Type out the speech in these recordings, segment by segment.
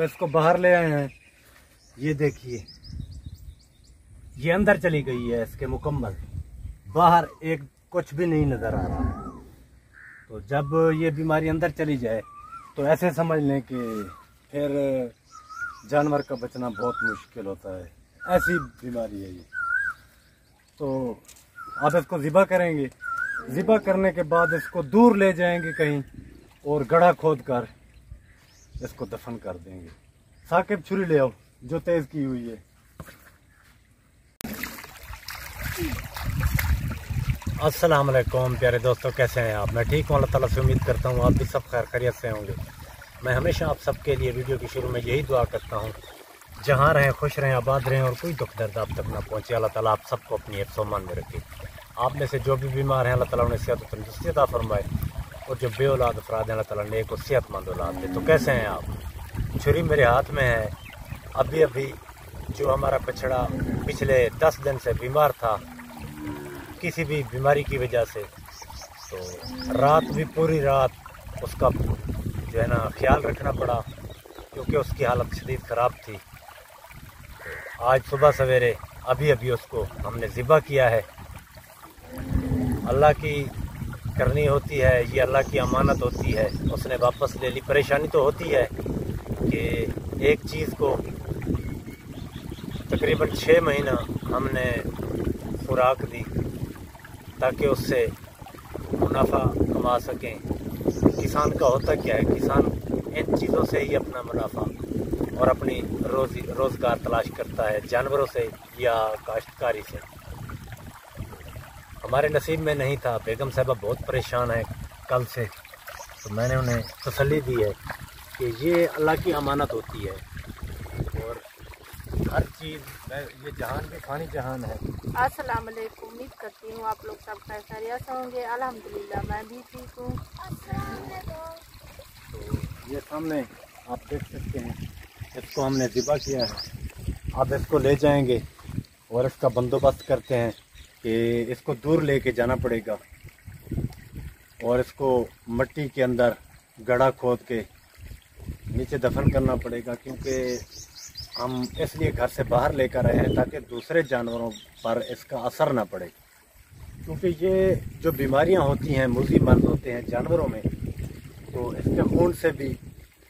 तो इसको बाहर ले आए हैं। ये देखिए, ये अंदर चली गई है इसके मुकम्मल, बाहर एक कुछ भी नहीं नज़र आ रहा। तो जब ये बीमारी अंदर चली जाए तो ऐसे समझ लें कि फिर जानवर का बचना बहुत मुश्किल होता है। ऐसी बीमारी है ये। तो आप इसको ज़िबा करेंगे, ज़िबा करने के बाद इसको दूर ले जाएंगे कहीं और गड्ढा खोद कर इसको दफन कर देंगे। साकिब छुरी ले आओ जो तेज़ की हुई है। अस्सलाम वालेकुम प्यारे दोस्तों, कैसे हैं आप? मैं ठीक हूँ, अल्लाह ताला से उम्मीद करता हूँ आप भी सब खैर खैरियत से होंगे। मैं हमेशा आप सबके लिए वीडियो के शुरू में यही दुआ करता हूँ, जहाँ रहें खुश रहें, आबाद रहें और कोई दुख दर्द आप तक ना पहुँचे। अल्लाह ताला आप सबको अपनी हिफ्ज़-ओ-अमान में रखे। आप में से जो भी बीमार हैं अल्लाह ताला उन्हें सेहत और तंदुरुस्ती अता फरमाए, और जो बे औलाद अफराद हैं अल्लाह ताला नेक और सेहतमंद औलाद दे। तो कैसे हैं आप? छुरी मेरे हाथ में है। अभी अभी जो हमारा बछड़ा पिछले 10 दिन से बीमार था किसी भी बीमारी की वजह से, तो रात भी पूरी रात उसका जो है ना ख्याल रखना पड़ा, क्योंकि उसकी हालत शदीद ख़राब थी। तो आज सुबह सवेरे अभी अभी उसको हमने ज़िबा किया है। अल्लाह की करनी होती है, ये अल्लाह की अमानत होती है, उसने वापस ले ली। परेशानी तो होती है कि एक चीज़ को तकरीबन 6 महीना हमने खुराक दी ताकि उससे मुनाफा कमा सकें। किसान का होता क्या है, किसान इन चीज़ों से ही अपना मुनाफा और अपनी रोज़गार तलाश करता है, जानवरों से या काश्तकारी से। हमारे नसीब में नहीं था। बेगम साहबा बहुत परेशान है कल से, तो मैंने उन्हें तसल्ली दी है कि ये अल्लाह की अमानत होती है और हर चीज़, ये जहान भी खानी जहान है। अस्सलाम वालेकुम, उम्मीद करती हूँ आप लोग सब खैरियत से होंगे। अल्हम्दुलिल्लाह मैं भी ठीक हूँ। तो ये सामने आप देख सकते हैं, इसको हमने ज़िबा किया है। अब इसको ले जाएंगे और इसका बंदोबस्त करते हैं कि इसको दूर लेके जाना पड़ेगा और इसको मिट्टी के अंदर गड्ढा खोद के नीचे दफन करना पड़ेगा, क्योंकि हम इसलिए घर से बाहर लेकर आए हैं ताकि दूसरे जानवरों पर इसका असर ना पड़े। क्योंकि ये जो बीमारियां होती हैं, मूज़ी मर्ज होते हैं जानवरों में, तो इसके खून से भी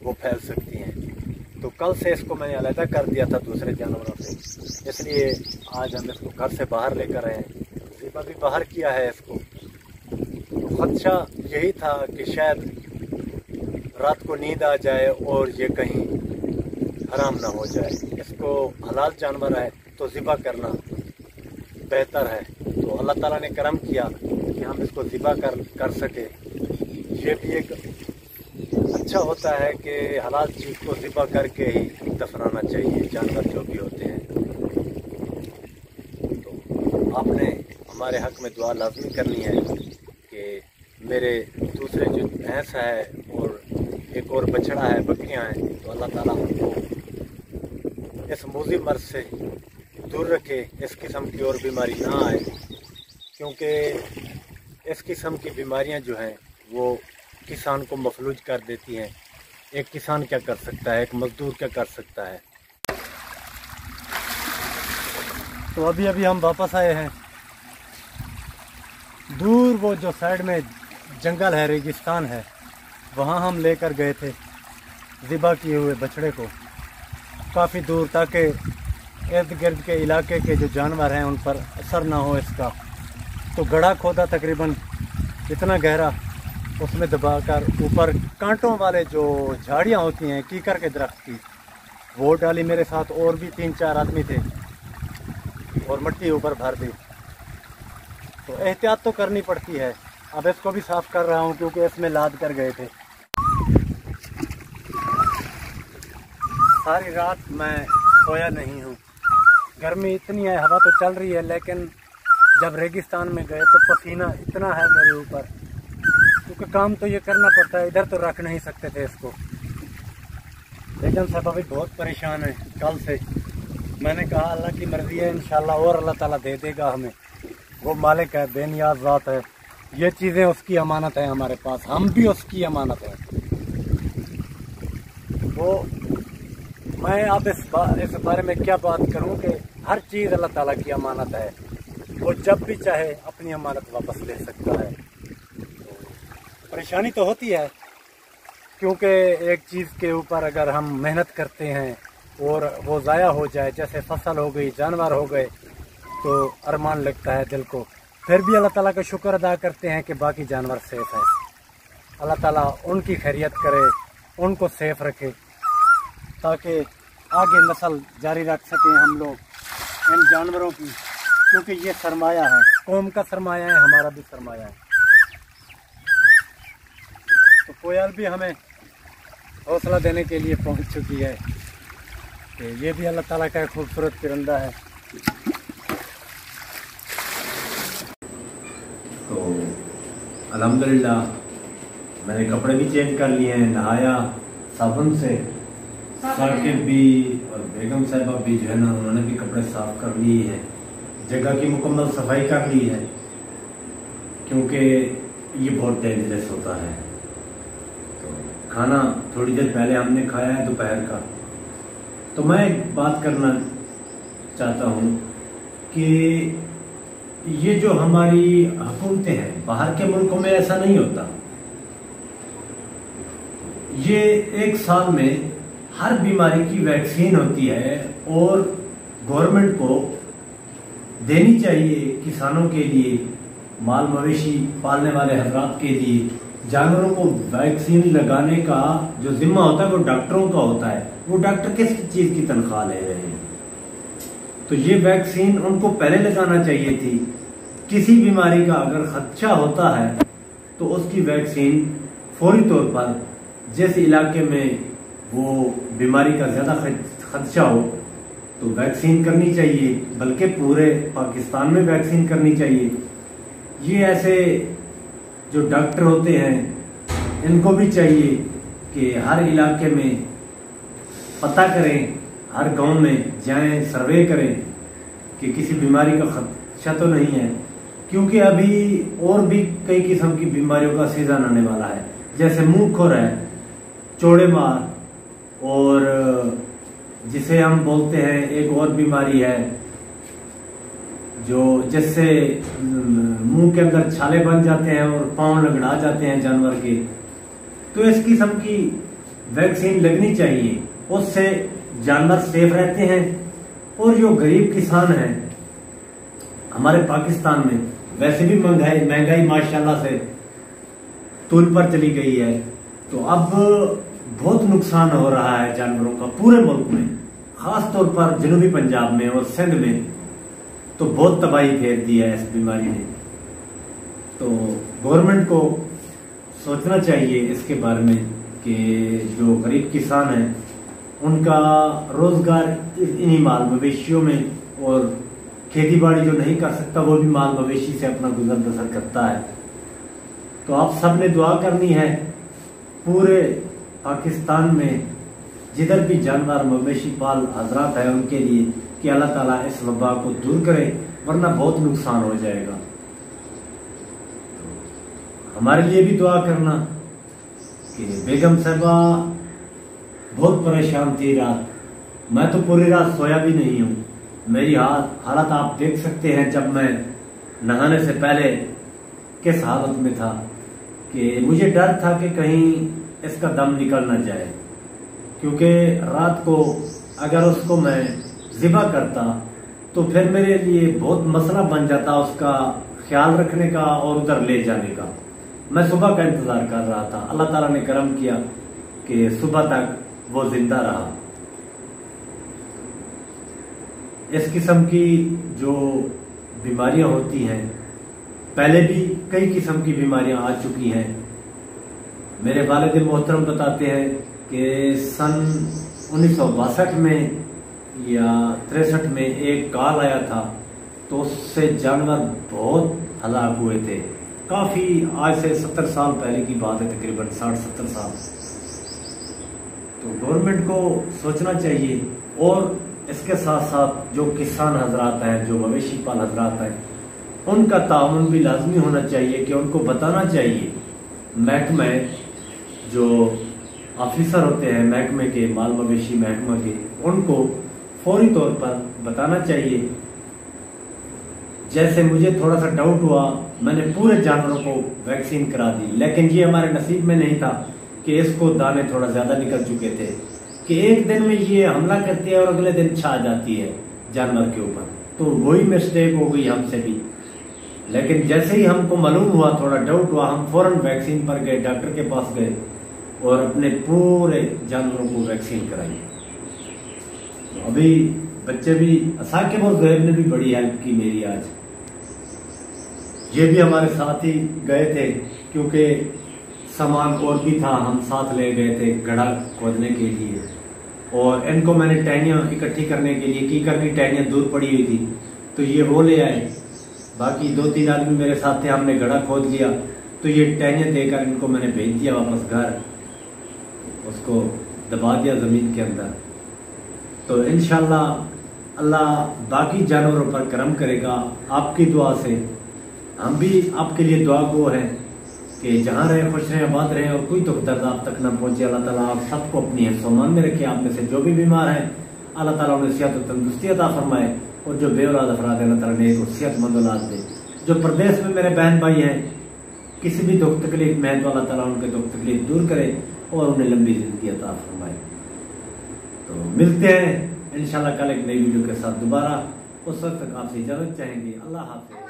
वो फैल सकती हैं। तो कल से इसको मैंने अलग कर दिया था दूसरे जानवरों से, इसलिए आज हम इसको घर से बाहर लेकर आए हैं। ज़िबा भी बाहर किया है इसको। तो खदशा यही था कि शायद रात को नींद आ जाए और ये कहीं हराम ना हो जाए। इसको हलाल जानवर है तो ज़िबा करना बेहतर है। तो अल्लाह ताला ने करम किया कि हम इसको ज़िबा कर सके। ये भी एक अच्छा होता है कि हलाल चीज़ को ज़िबा करके ही दफनाना चाहिए जानवर जो भी होते हैं। तो आपने हमारे हक़ में दुआ लाजमी करनी है कि मेरे दूसरे जो भैंस है और एक और बछड़ा है, बकरियां हैं, तो अल्लाह ताला उनको इस मूज़ी मर्ज से दूर रखे, इस किस्म की और बीमारी ना आए। क्योंकि इस किस्म की बीमारियां जो हैं वो किसान को मफलूज कर देती हैं। एक किसान क्या कर सकता है, एक मज़दूर क्या कर सकता है। तो अभी अभी हम वापस आए हैं। दूर वो जो साइड में जंगल है, रेगिस्तान है, वहाँ हम लेकर गए थे ज़िबा किए हुए बछड़े को काफ़ी दूर, ताकि इर्द गिर्द के इलाके के जो जानवर हैं उन पर असर ना हो इसका। तो गड्ढा खोदा तकरीबन इतना गहरा, उसमें दबाकर ऊपर कांटों वाले जो झाड़ियाँ होती हैं कीकर के दरख्त की, वो डाली। मेरे साथ और भी 3-4 आदमी थे और मिट्टी ऊपर भर दी। तो एहतियात तो करनी पड़ती है। अब इसको भी साफ़ कर रहा हूँ क्योंकि इसमें लाद कर गए थे। सारी रात मैं सोया नहीं हूँ। गर्मी इतनी है, हवा तो चल रही है, लेकिन जब रेगिस्तान में गए तो पसीना इतना है मेरे ऊपर, क्योंकि काम तो ये करना पड़ता है, इधर तो रख नहीं सकते थे इसको। बेगम साहब अभी बहुत परेशान है कल से। मैंने कहा अल्लाह की मर्ज़ी है, इंशाल्लाह और अल्लाह ताला दे देगा हमें। वो मालिक है, बेनियाज ज़ात है। ये चीज़ें उसकी अमानत है हमारे पास, हम भी उसकी अमानत है। वो मैं अब इस बारे में क्या बात करूं कि हर चीज़ अल्लाह ताला की अमानत है। वो जब भी चाहे अपनी अमानत वापस ले सकता है। परेशानी तो होती है, क्योंकि एक चीज़ के ऊपर अगर हम मेहनत करते हैं और वो ज़ाया हो जाए, जैसे फसल हो गई, जानवर हो गए, तो अरमान लगता है दिल को। फिर भी अल्लाह ताला का शुक्र अदा करते हैं कि बाकी जानवर सेफ हैं। अल्लाह ताला उनकी खैरियत करे, उनको सेफ रखे, ताकि आगे नस्ल जारी रख सकें हम लोग इन जानवरों की, क्योंकि ये सरमाया है, कौम का सरमाया है, हमारा भी सरमाया है। तो कोयल भी हमें हौसला देने के लिए पहुंच चुकी है कि ये भी अल्लाह ताला का एक खूबसूरत परिंदा है। तो अल्हम्दुलिल्लाह मैंने कपड़े भी चेंज कर लिए हैं, नहाया साबुन से, साकिब भी और बेगम साहिबा भी जो है ना, उन्होंने भी कपड़े साफ कर लिए हैं, जगह की मुकम्मल सफाई कर ली है, क्योंकि ये बहुत डेंजरस होता है। तो खाना थोड़ी देर पहले हमने खाया है दोपहर का। तो मैं एक बात करना चाहता हूँ कि ये जो हमारी हुकूमतें हैं, बाहर के मुल्कों में ऐसा नहीं होता। ये एक साल में हर बीमारी की वैक्सीन होती है और गवर्नमेंट को देनी चाहिए किसानों के लिए, माल मवेशी पालने वाले हजरात के लिए। जानवरों को वैक्सीन लगाने का जो जिम्मा होता है वो डॉक्टरों का होता है। वो डॉक्टर किस चीज की तनख्वाह ले रहे हैं? तो ये वैक्सीन उनको पहले लगाना चाहिए थी। किसी बीमारी का अगर खदशा होता है तो उसकी वैक्सीन फौरी तौर पर, जिस इलाके में वो बीमारी का ज्यादा खदशा हो, तो वैक्सीन करनी चाहिए, बल्कि पूरे पाकिस्तान में वैक्सीन करनी चाहिए। ये ऐसे जो डॉक्टर होते हैं इनको भी चाहिए कि हर इलाके में पता करें, हर गांव में जाएं, सर्वे करें कि किसी बीमारी का खदशा तो नहीं है, क्योंकि अभी और भी कई किस्म की बीमारियों का सीजन आने वाला है, जैसे मुंह खुर है, चौड़े मार, और जिसे हम बोलते हैं एक और बीमारी है जो जिससे मुंह के अंदर छाले बन जाते हैं और पांव लगड़ा जाते हैं जानवर के। तो इस किस्म की वैक्सीन लगनी चाहिए, उससे जानवर सेफ रहते हैं। और जो गरीब किसान हैं हमारे पाकिस्तान में, वैसे भी महंगाई माशाल्लाह से तूल पर चली गई है, तो अब बहुत नुकसान हो रहा है जानवरों का पूरे मुल्क में, खास तौर पर जनूबी पंजाब में और सिंध में तो बहुत तबाही फेर दी है इस बीमारी ने। तो गवर्नमेंट को सोचना चाहिए इसके बारे में कि जो गरीब किसान हैं उनका रोजगार इन्हीं माल मवेशियों में, और खेती बाड़ी जो नहीं कर सकता वो भी माल मवेशी से अपना गुजर बसर करता है। तो आप सब ने दुआ करनी है पूरे पाकिस्तान में जिधर भी जानवर मवेशी पाल हजरात है उनके लिए, कि अल्लाह ताला इस वबा को दूर करे, वरना बहुत नुकसान हो जाएगा। तो हमारे लिए भी दुआ करना कि बेगम साहबा बहुत परेशान थी रात। मैं तो पूरी रात सोया भी नहीं हूँ। मेरी हालत आप देख सकते हैं, जब मैं नहाने से पहले किस हालत में था, कि मुझे डर था कि कहीं इसका दम निकल ना जाए, क्योंकि रात को अगर उसको मैं ज़िबा करता तो फिर मेरे लिए बहुत मसला बन जाता उसका ख्याल रखने का और उधर ले जाने का। मैं सुबह का इंतजार कर रहा था। अल्लाह ताला ने करम किया कि सुबह तक वो जिंदा रहा। इस किस्म की जो बीमारियां होती हैं, पहले भी कई किस्म की बीमारियां आ चुकी हैं। मेरे वालिद मोहतरम बताते हैं कि सन 1962 में या 63 में एक काल आया था, तो उससे जानवर बहुत हलाक हुए थे। काफी आज से 70 साल पहले की बात है, तकरीबन 60-70 साल। तो गवर्नमेंट को सोचना चाहिए, और इसके साथ साथ जो किसान हजरात हैं, जो मवेशी पाल हजरात हैं, उनका ताउन भी लाजमी होना चाहिए कि उनको बताना चाहिए महकमे जो ऑफिसर होते हैं महकमे के, माल मवेशी महकमा के, उनको फौरी तौर पर बताना चाहिए। जैसे मुझे थोड़ा सा डाउट हुआ, मैंने पूरे जानवरों को वैक्सीन करा दी, लेकिन ये हमारे नसीब में नहीं था कि इसको दाने थोड़ा ज्यादा निकल चुके थे कि एक दिन में ये हमला करती है और अगले दिन छा जाती है जानवर के ऊपर। तो वही मिस्टेक हो गई हमसे भी। लेकिन जैसे ही हमको मालूम हुआ, थोड़ा डाउट हुआ, हम फौरन वैक्सीन पर गए, डॉक्टर के पास गए और अपने पूरे जानवरों को वैक्सीन कराई। अभी बच्चे भी, साकिब और ज़ुहैब ने भी बड़ी हेल्प की मेरी आज। ये भी हमारे साथ ही गए थे क्योंकि सामान और भी था, हम साथ ले गए थे गड्ढा खोदने के लिए। और इनको मैंने टहनियाँ इकट्ठी करने के लिए की करनी, टहनियाँ दूर पड़ी हुई थी तो ये वो ले आए। बाकी 2-3 आदमी मेरे साथ थे, हमने गड्ढा खोद लिया तो ये टहनियाँ देकर इनको मैंने भेज दिया वापस घर, उसको दबा दिया जमीन के अंदर। तो इंशाल्लाह अल्लाह बाकी जानवरों पर करम करेगा। आपकी दुआ से हम भी आपके लिए दुआ गो हैं कि जहाँ रहे खुश रहें, आबाद रहें और कोई दुख दर्द आप तक ना पहुंचे। अल्लाह ताला आप सबको अपनी हिफ्ज़-ओ-अमान में रखे। आप में से जो भी बीमार हैं अल्लाह ताला उन्हें सेहत और तंदुरुस्ती अता फरमाए, और जो बेऔलाद अफराद है अल्लाह ताला ने एक सेहतमंद औलाद दे। जो प्रदेश में मेरे बहन भाई हैं किसी भी दुख तकलीफ में है तो अल्लाह ताला उनके दुख तकलीफ दूर करे और उन्हें लंबी जिंदगी अता फरमाए। तो मिलते हैं इंशाल्लाह कल एक नई वीडियो के साथ दोबारा। उस वक्त तक आपसे इजाजत चाहेंगे। अल्लाह हाफ़िज़।